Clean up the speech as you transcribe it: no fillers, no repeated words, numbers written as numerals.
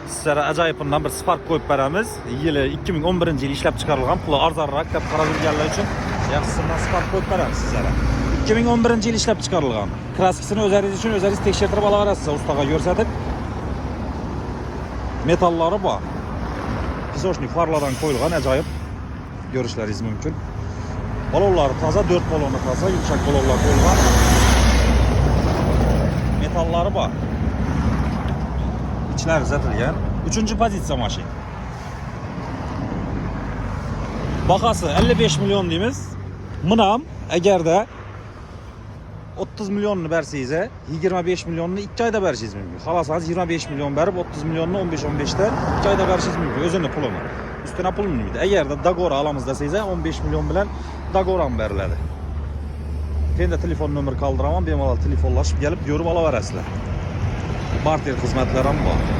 Sizlere acayipından bir Spark koyup beremiz. Yılı 2011 yıl işlep çıkarılgan, pulu arzarrak dep qara bilgenler için yaxşısından Spark koyup beremiz sizlere. 2011 yıl işlep çıkarılgan. Kraskisini özeriz için özeriz tekşertirip alaverasiz ustaga görsetip. Metallari bor. Pisochni farlardan koyulgan acayip görüşleringiz mümkün. Balonlar taza, 4 balonu taza, yumuşak balonlar koyulgan. Metallari bor. İçler zatilgan. 3. pozitsiya maşin. Bakası 55 milyon deymiz. Mınam agarda 30 milyonunu bersize 25 milyonunu 2 ayda berişiz mümkün. Xalasanız 25 milyon berip 30 milyonunu 15-15'te 2 ayda berişiz mümkün. Özünü pulunu. Üstüne pul mümkün. Agarda Dagora alamız deseyse 15 milyon bilen Dagora beriladi. Ben de telefon nömrü kaldıramam. Bemalol telefonlaşıp gelip görüp alaverasizlar. Barter xizmatlarim bor.